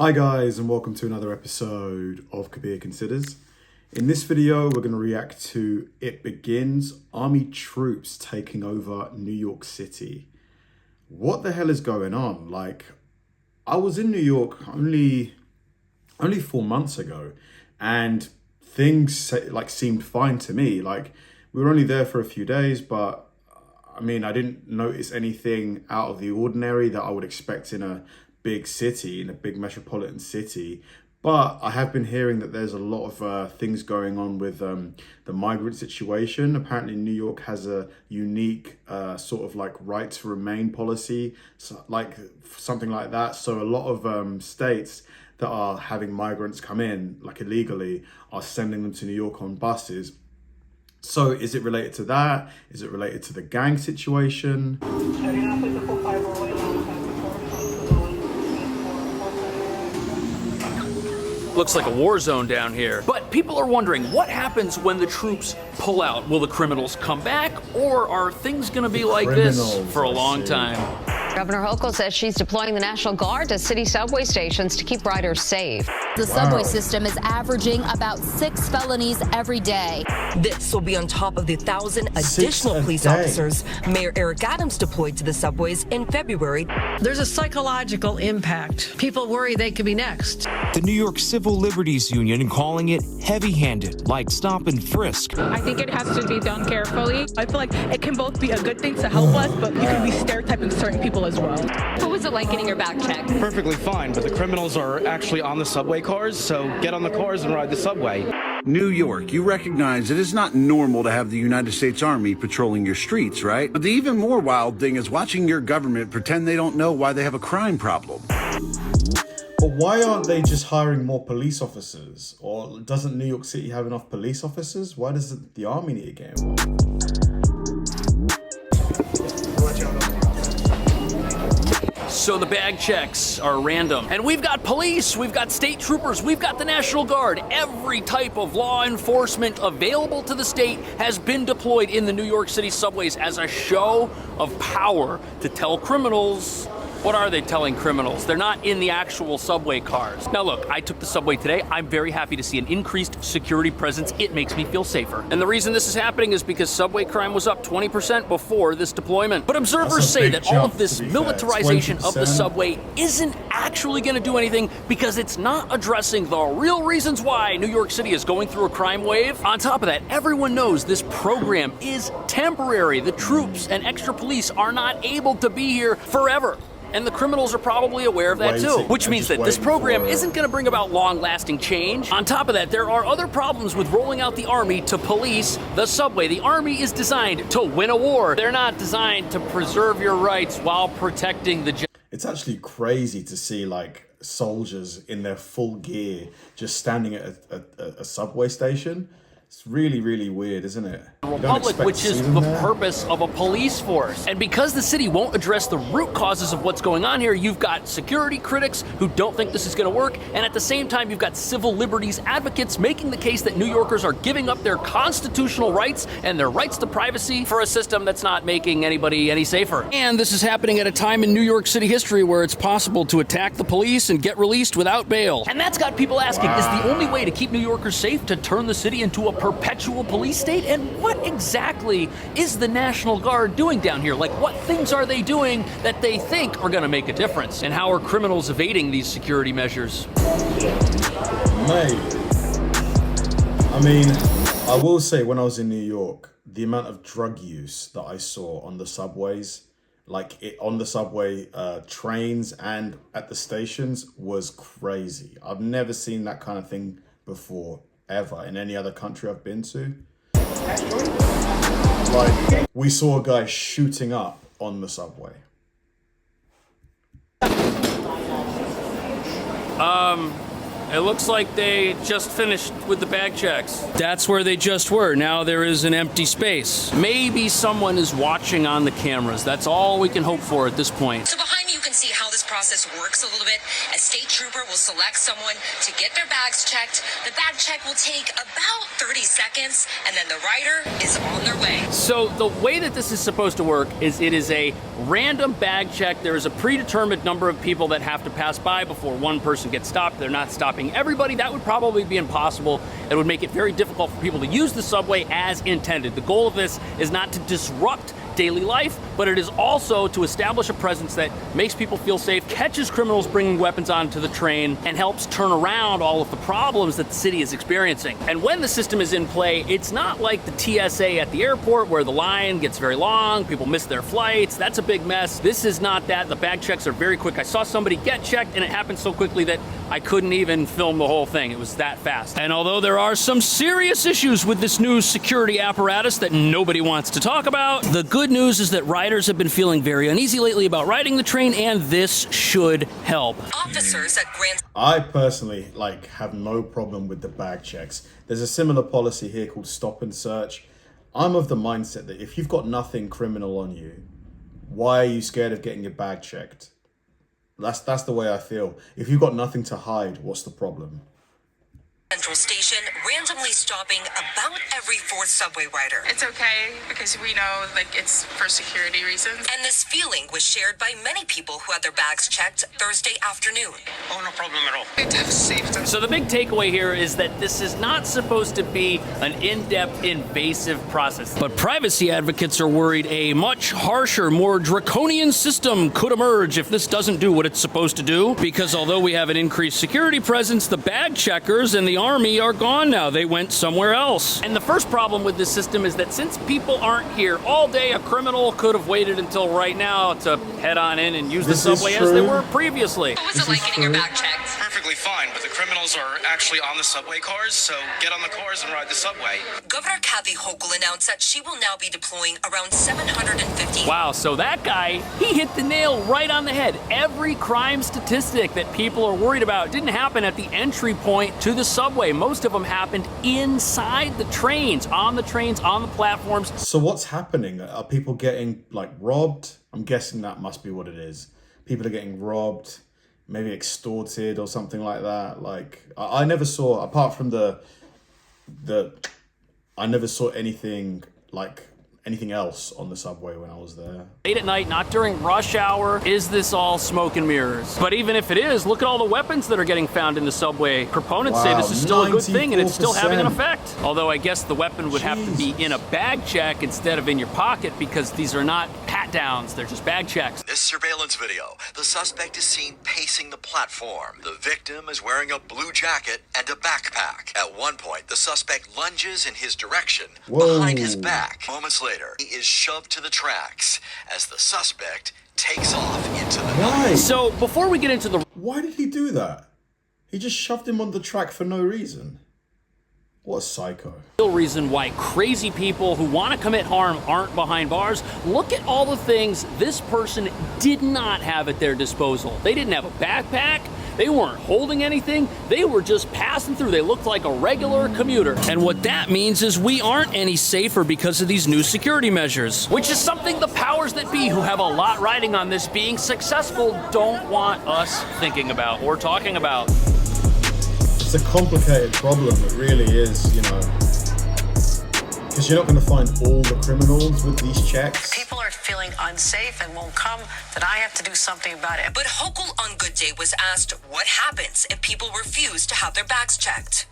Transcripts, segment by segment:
Hi guys, and welcome to another episode of Kabir Considers. In this video, we're going to react to It Begins, Army troops taking over New York City. What the hell is going on? Like, I was in New York only 4 months ago, and things seemed fine to me. Like, we were only there for a few days, but I mean, I didn't notice anything out of the ordinary that I would expect in a big city, in a big metropolitan city. But I have been hearing that there's a lot of things going on with the migrant situation. Apparently New York has a unique sort of like right to remain policy, so like something like that. So a lot of states that are having migrants come in like illegally are sending them to New York on buses. So is it related to that? Is it related to the gang situation? Looks like a war zone down here. But people are wondering, what happens when the troops pull out? Will the criminals come back, or are things gonna be like this for a long time? Governor Hochul says she's deploying the National Guard to city subway stations to keep riders safe. The subway system is averaging about 6 felonies every day. This will be on top of the 1,000 additional police officers Mayor Eric Adams deployed to the subways in February. There's a psychological impact. People worry they could be next. The New York Civil Liberties Union calling it heavy-handed, like stop and frisk. I think it has to be done carefully. I feel like it can both be a good thing to help us, but you can be stereotyping certain people as well. What was it like getting your back checked? Perfectly fine, but the criminals are actually on the subway cars, so get on the cars and ride the subway. New York, you recognize it is not normal to have the United States Army patrolling your streets, right? But the even more wild thing is watching your government pretend they don't know why they have a crime problem. But why aren't they just hiring more police officers? Or doesn't New York City have enough police officers? Why does the army need to get involved? So the bag checks are random. And we've got police, we've got state troopers, we've got the National Guard. Every type of law enforcement available to the state has been deployed in the New York City subways as a show of power to tell criminals. What are they telling criminals? They're not in the actual subway cars. Now look, I took the subway today. I'm very happy to see an increased security presence. It makes me feel safer. And the reason this is happening is because subway crime was up 20% before this deployment. But observers say that all of this militarization of the subway isn't actually gonna do anything because it's not addressing the real reasons why New York City is going through a crime wave. On top of that, everyone knows this program is temporary. The troops and extra police are not able to be here forever. And the criminals are probably aware of that too, which means that this program isn't going to bring about long-lasting change. On top of that, there are other problems with rolling out the army to police the subway. The army is designed to win a war. They're not designed to preserve your rights while protecting the... It's actually crazy to see like soldiers in their full gear just standing at a subway station. It's really, really weird, isn't it? Republic, which is the purpose of a police force. And because the city won't address the root causes of what's going on here, you've got security critics who don't think this is going to work, and at the same time, you've got civil liberties advocates making the case that New Yorkers are giving up their constitutional rights and their rights to privacy for a system that's not making anybody any safer. And this is happening at a time in New York City history where it's possible to attack the police and get released without bail. And that's got people asking, is the only way to keep New Yorkers safe to turn the city into a perpetual police state? And what exactly is the National Guard doing down here? Like, what things are they doing that they think are going to make a difference? And how are criminals evading these security measures? Mate, I mean, I will say when I was in New York, the amount of drug use that I saw on the subways, on the subway trains and at the stations, was crazy. I've never seen that kind of thing before, ever, in any other country I've been to. Like, we saw a guy shooting up on the subway. It looks like they just finished with the bag checks. That's where they just were. Now there is an empty space. Maybe someone is watching on the cameras. That's all we can hope for at this point. So behind you can see how this process works a little bit. A state trooper will select someone to get their bags checked. The bag check will take about 30 seconds, and then the rider is on their way. So the way that this is supposed to work is it is a random bag check. There is a predetermined number of people that have to pass by before one person gets stopped. They're not stopping everybody. That would probably be impossible. It would make it very difficult for people to use the subway as intended. The goal of this is not to disrupt daily life, but it is also to establish a presence that makes people feel safe, catches criminals bringing weapons onto the train, and helps turn around all of the problems that the city is experiencing. And when the system is in play, it's not like the TSA at the airport where the line gets very long, people miss their flights, that's a big mess. This is not that. The bag checks are very quick. I saw somebody get checked and it happened so quickly that I couldn't even film the whole thing. It was that fast. And although there are some serious issues with this new security apparatus that nobody wants to talk about, the good news is that riders have been feeling very uneasy lately about riding the train, and this should help. Officers at Grand... I personally have no problem with the bag checks. There's a similar policy here called stop and search. I'm of the mindset that if you've got nothing criminal on you, why are you scared of getting your bag checked? That's the way I feel. If you've got nothing to hide, what's the problem? Central Station, randomly stopping about every fourth subway rider. It's okay because we know it's for security reasons. And this feeling was shared by many people who had their bags checked Thursday afternoon. Oh, no problem at all. It's safety. So the big takeaway here is that this is not supposed to be an in-depth, invasive process. But privacy advocates are worried a much harsher, more draconian system could emerge if this doesn't do what it's supposed to do. Because although we have an increased security presence, the bag checkers and the army are gone now. They went somewhere else. And the first problem with this system is that since people aren't here all day, a criminal could have waited until right now to head on in and use the subway as they were previously. What was it like getting your bag checked? Perfectly fine, but the criminals are actually on the subway cars, so get on the cars and ride the subway. Governor Kathy Hochul announced that she will now be deploying around 750. Wow, so that guy, he hit the nail right on the head. Every crime statistic that people are worried about didn't happen at the entry point to the subway. Most of them happened inside the trains, on the platforms. So what's happening? Are people getting robbed? I'm guessing that must be what it is. People are getting robbed, maybe extorted or something like that. I never saw, apart from I never saw anything anything else on the subway when I was there. Late at night, not during rush hour, is this all smoke and mirrors? But even if it is, look at all the weapons that are getting found in the subway. Proponents say this is still a good thing and it's still having an effect. Although I guess the weapon would have to be in a bag check instead of in your pocket because these are not pat downs, they're just bag checks. This surveillance video, the suspect is seen pacing the platform. The victim is wearing a blue jacket and a backpack. At one point, the suspect lunges in his direction behind his back. Moments later, he is shoved to the tracks as the suspect takes off into the night. So before we get into the... Why did he do that? He just shoved him on the track for no reason. What a psycho. Real reason why crazy people who want to commit harm aren't behind bars. Look at all the things this person did not have at their disposal. They didn't have a backpack. They weren't holding anything. They were just passing through. They looked like a regular commuter. And what that means is we aren't any safer because of these new security measures, which is something the powers that be, who have a lot riding on this being successful, don't want us thinking about or talking about. It's a complicated problem. It really is, because you're not going to find all the criminals with these checks. People are feeling unsafe and won't come, then I have to do something about it. But Hochul on Good Day was asked what happens if people refuse to have their bags checked.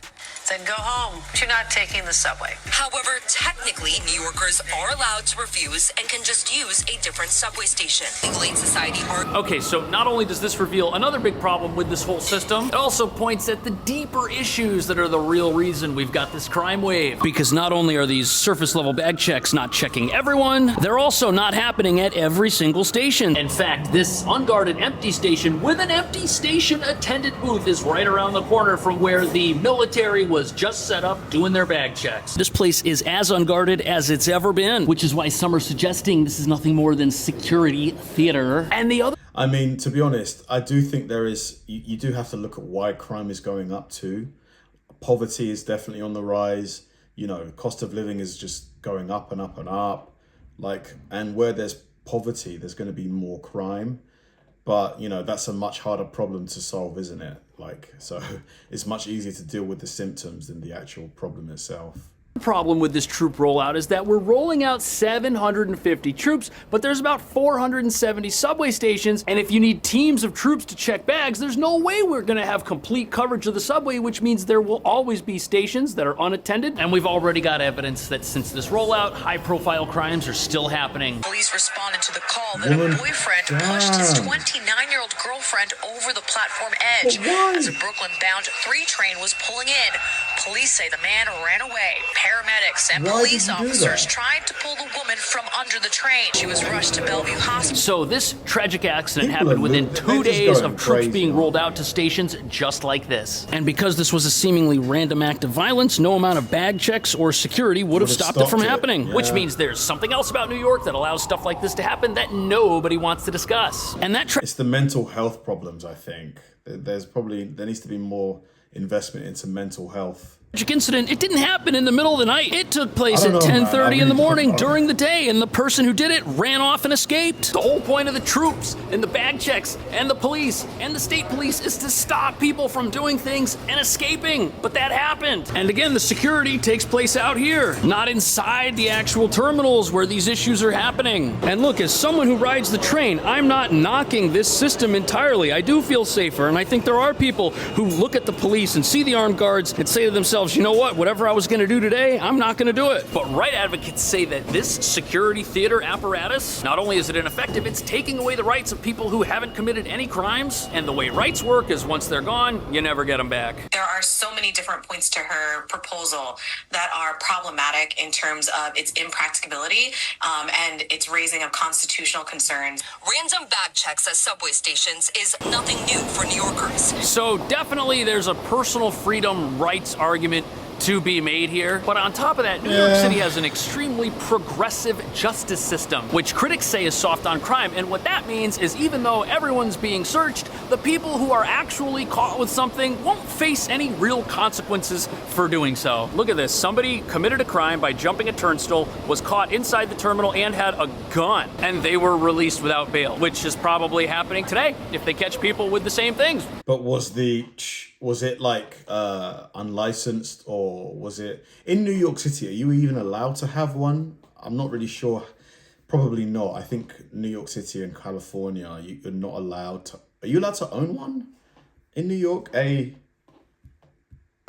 Then go home. You're not taking the subway. However, technically, New Yorkers are allowed to refuse and can just use a different subway station. Legal Aid Society are... Okay, so not only does this reveal another big problem with this whole system, it also points at the deeper issues that are the real reason we've got this crime wave. Because not only are these surface level bag checks not checking everyone, they're also not happening at every single station. In fact, this unguarded empty station with an empty station attendant booth is right around the corner from where the military was just set up doing their bag checks. This place is as unguarded as it's ever been, which is why some are suggesting this is nothing more than security theater. And the other... I mean, to be honest, I do think there is, you do have to look at why crime is going up too. Poverty is definitely on the rise. Cost of living is just going up and up and up. And where there's poverty, there's going to be more crime. But, you know, that's a much harder problem to solve, isn't it? Like, so it's much easier to deal with the symptoms than the actual problem itself. The problem with this troop rollout is that we're rolling out 750 troops, but there's about 470 subway stations, and if you need teams of troops to check bags, there's no way we're gonna have complete coverage of the subway, which means there will always be stations that are unattended, and we've already got evidence that since this rollout, high-profile crimes are still happening. Police responded to the call that a boyfriend pushed his 29-year-old girlfriend over the platform edge as a Brooklyn-bound 3 train was pulling in. Police say the man ran away. Paramedics and police officers tried to pull the woman from under the train. She was rushed to Bellevue Hospital. So this tragic accident happened within 2 days of troops being rolled out to stations just like this. And because this was a seemingly random act of violence, no amount of bag checks or security would have stopped it from happening. Which means there's something else about New York that allows stuff like this to happen that nobody wants to discuss. And that it's the mental health problems, I think. There needs to be more investment into mental health. Tragic incident, it didn't happen in the middle of the night. It took place at 10:30 in the morning during the day, and the person who did it ran off and escaped. The whole point of the troops and the bag checks and the police and the state police is to stop people from doing things and escaping, but that happened. And again, the security takes place out here, not inside the actual terminals where these issues are happening. And look, as someone who rides the train, I'm not knocking this system entirely. I do feel safer, and I think there are people who look at the police and see the armed guards and say to themselves, you know what, whatever I was going to do today, I'm not going to do it. But right advocates say that this security theater apparatus, not only is it ineffective, it's taking away the rights of people who haven't committed any crimes. And the way rights work is once they're gone, you never get them back. There are so many different points to her proposal that are problematic in terms of its impracticability and its raising of constitutional concerns. Random bag checks at subway stations is nothing new for New Yorkers. So definitely there's a personal freedom rights argument to be made here. But on top of that, New York City has an extremely progressive justice system, which critics say is soft on crime. And what that means is even though everyone's being searched, the people who are actually caught with something won't face any real consequences for doing so. Look at this. Somebody committed a crime by jumping a turnstile, was caught inside the terminal, and had a gun. And they were released without bail, which is probably happening today if they catch people with the same things. But was it like unlicensed, or was it in New York City? Are you even allowed to have one? I'm not really sure. Probably not. I think New York City and California, you're not allowed to. Are you allowed to own one in New York?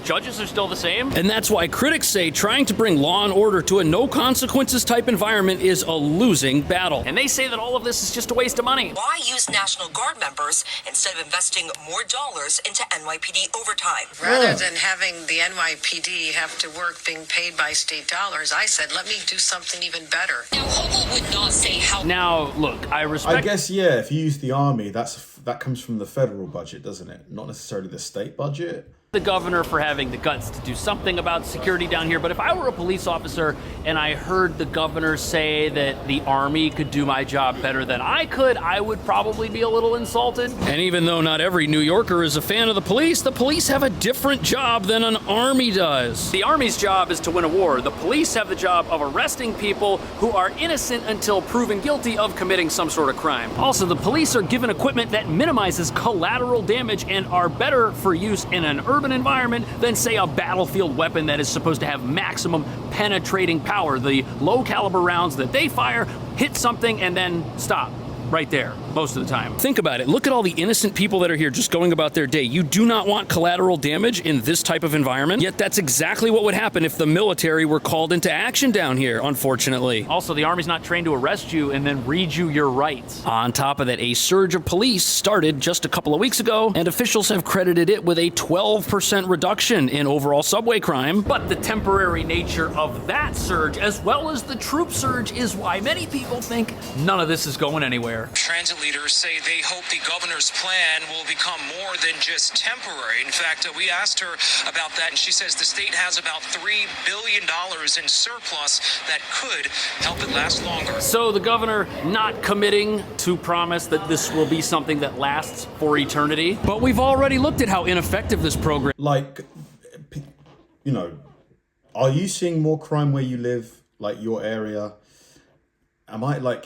Judges are still the same. And that's why critics say trying to bring law and order to a no consequences type environment is a losing battle. And they say that all of this is just a waste of money. Why use National Guard members instead of investing more dollars into NYPD overtime? Rather than having the NYPD have to work being paid by state dollars, I said, let me do something even better. Now, Hochul would not say how. Now, look, I guess, yeah, if you use the army, that comes from the federal budget, doesn't it? Not necessarily the state budget. The governor for having the guts to do something about security down here, but if I were a police officer and I heard the governor say that the army could do my job better than I could, I would probably be a little insulted. And even though not every New Yorker is a fan of the police have a different job than an army does. The army's job is to win a war. The police have the job of arresting people who are innocent until proven guilty of committing some sort of crime. Also, the police are given equipment that minimizes collateral damage and are better for use in an urban environment than, say, a battlefield weapon that is supposed to have maximum penetrating power. The low caliber rounds that they fire hit something and then stop right there most of the time. Think about it. Look at all the innocent people that are here just going about their day. You do not want collateral damage in this type of environment, yet that's exactly what would happen if the military were called into action down here, unfortunately. Also, the army's not trained to arrest you and then read you your rights. On top of that, a surge of police started just a couple of weeks ago, and officials have credited it with a 12% reduction in overall subway crime. But the temporary nature of that surge, as well as the troop surge, is why many people think none of this is going anywhere. Transit leaders say they hope the governor's plan will become more than just temporary. In fact, we asked her about that, and she says the state has about $3 billion in surplus that could help it last longer. So the governor not committing to promise that this will be something that lasts for eternity. But we've already looked at how ineffective this program. Like, you know, are you seeing more crime where you live, like your area?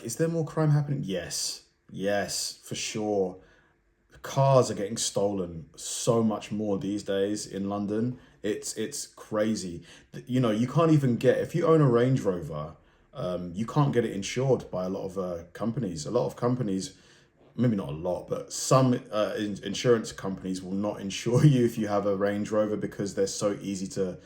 Is there more crime happening? Yes, for sure. cars are getting stolen so much more these days in London. It's crazy. You know, you can't even get, if you own a Range Rover, you can't get it insured by a lot of companies. A lot of companies, maybe not a lot, but some insurance companies will not insure you if you have a Range Rover because they're so easy to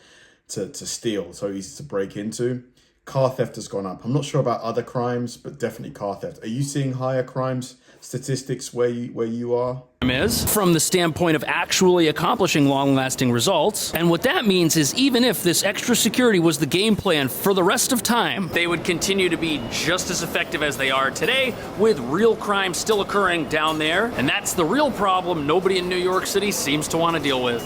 steal, so easy to break into. Car theft has gone up. I'm not sure about other crimes, but definitely car theft. Are you seeing higher crimes statistics where you are? Is from the standpoint of actually accomplishing long-lasting results. And what that means is even if this extra security was the game plan for the rest of time, they would continue to be just as effective as they are today, with real crime still occurring down there. And that's the real problem nobody in New York City seems to want to deal with.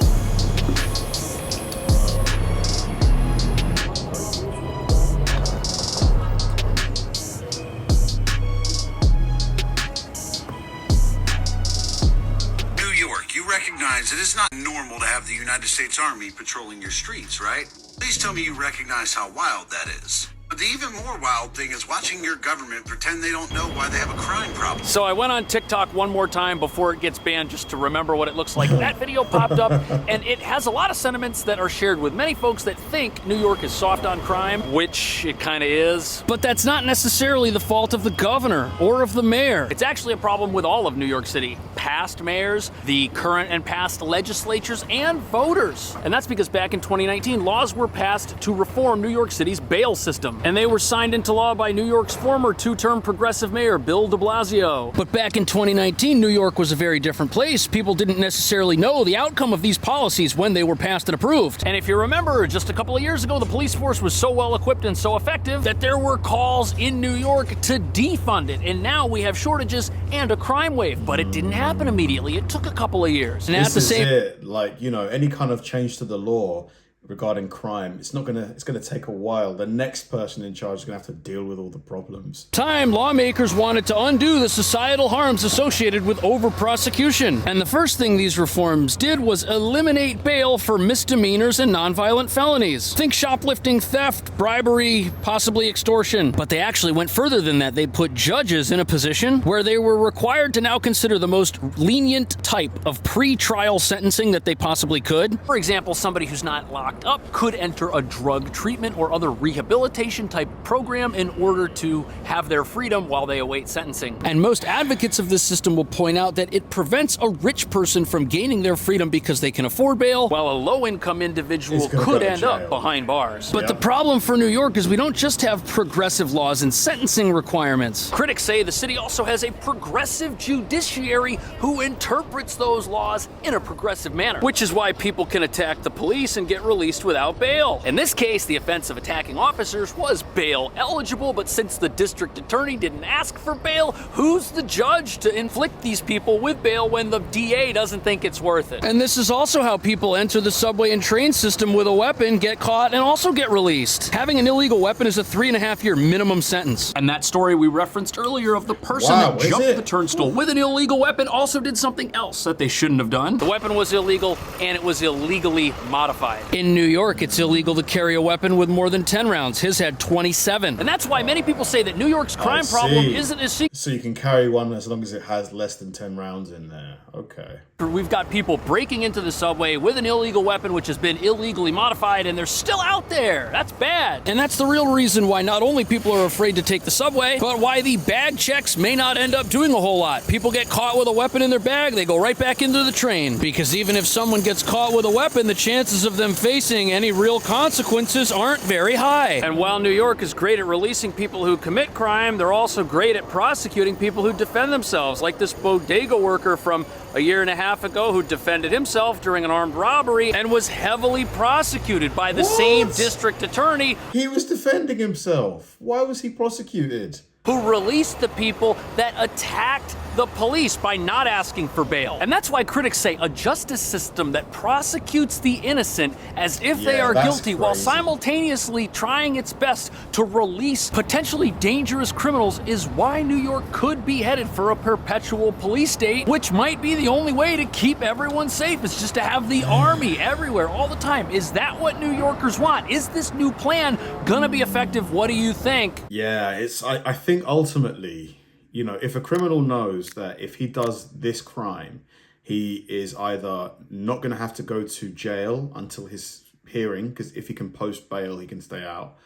It is not normal to have the United States Army patrolling your streets, right? Please tell me you recognize how wild that is. But the even more wild thing is watching your government pretend they don't know why they have a crime problem. So I went on TikTok one more time before it gets banned just to remember what it looks like. That video popped up, and it has a lot of sentiments that are shared with many folks that think New York is soft on crime, which it kind of is. But that's not necessarily the fault of the governor or of the mayor. It's actually a problem with all of New York City. Past mayors, the current and past legislatures, and voters. And that's because back in 2019, laws were passed to reform New York City's bail system. And they were signed into law by New York's former two-term progressive mayor, Bill de Blasio. But back in 2019, New York was a very different place. People didn't necessarily know the outcome of these policies when they were passed and approved. And if you remember, just a couple of years ago, the police force was so well equipped and so effective that there were calls in New York to defund it. And now we have shortages and a crime wave. But it didn't happen immediately. It took a couple of years. And this is it. Like, you know, any kind of change to the law regarding crime, it's gonna take a while. The next person in charge is gonna have to deal with all the problems. Lawmakers wanted to undo the societal harms associated with over-prosecution. And the first thing these reforms did was eliminate bail for misdemeanors and nonviolent felonies. Think shoplifting, theft, bribery, possibly extortion. But they actually went further than that. They put judges in a position where they were required to now consider the most lenient type of pre-trial sentencing that they possibly could. For example, somebody who's not locked up could enter a drug treatment or other rehabilitation type program in order to have their freedom while they await sentencing. And most advocates of this system will point out that it prevents a rich person from gaining their freedom because they can afford bail, while a low-income individual could end up behind bars. But the problem for New York is we don't just have progressive laws and sentencing requirements. Critics say the city also has a progressive judiciary who interprets those laws in a progressive manner, which is why people can attack the police and get released without bail. In this case, the offense of attacking officers was bail eligible, but since the district attorney didn't ask for bail, who's the judge to inflict these people with bail when the DA doesn't think it's worth it? And this is also how people enter the subway and train system with a weapon, get caught, and also get released. Having an illegal weapon is a 3.5-year minimum sentence. And that story we referenced earlier of the person that jumped the turnstile with an illegal weapon also did something else that they shouldn't have done. The weapon was illegal, and it was illegally modified. In New York, it's illegal to carry a weapon with more than 10 rounds. His had 27. And that's why many people say that New York's crime problem isn't as secret. So you can carry one as long as it has less than 10 rounds in there. Okay. We've got people breaking into the subway with an illegal weapon which has been illegally modified, and they're still out there. That's bad. And that's the real reason why not only people are afraid to take the subway, but why the bag checks may not end up doing a whole lot. People get caught with a weapon in their bag, they go right back into the train. Because even if someone gets caught with a weapon, the chances of them facing any real consequences aren't very high. And while New York is great at releasing people who commit crime, they're also great at prosecuting people who defend themselves, like this bodega worker from a year and a half ago who defended himself during an armed robbery and was heavily prosecuted by the same district attorney. He was defending himself. Why was he prosecuted? Who released the people that attacked the police by not asking for bail. And that's why critics say a justice system that prosecutes the innocent as if they are guilty while simultaneously trying its best to release potentially dangerous criminals is why New York could be headed for a perpetual police state, which might be the only way to keep everyone safe, is just to have the army everywhere all the time. Is that what New Yorkers want? Is this new plan gonna be effective? What do you think? Yeah, I think ultimately, you know, if a criminal knows that if he does this crime, he is either not going to have to go to jail until his hearing, because if he can post bail, he can stay out,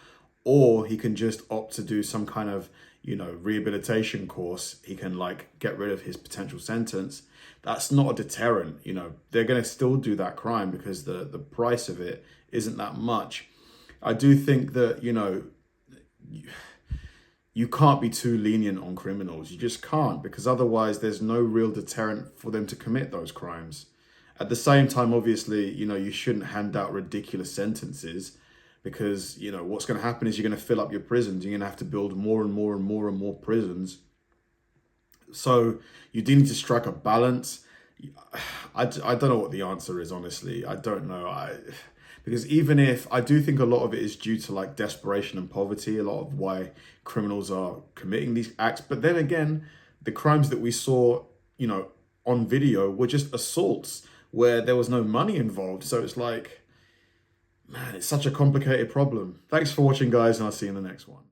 or he can just opt to do some kind of, you know, rehabilitation course. He can like get rid of his potential sentence. That's not a deterrent. You know, they're going to still do that crime because the price of it isn't that much. I do think that, you know, you can't be too lenient on criminals. You just can't, because otherwise there's no real deterrent for them to commit those crimes. At the same time, obviously, you know, you shouldn't hand out ridiculous sentences, because, you know, what's going to happen is you're going to fill up your prisons. You're going to have to build more and more and more and more prisons. So you do need to strike a balance. I don't know what the answer is, honestly. I don't know. Because even if, I do think a lot of it is due to like desperation and poverty, a lot of why criminals are committing these acts. But then again, the crimes that we saw, you know, on video were just assaults where there was no money involved. So it's like, man, it's such a complicated problem. Thanks for watching, guys, and I'll see you in the next one.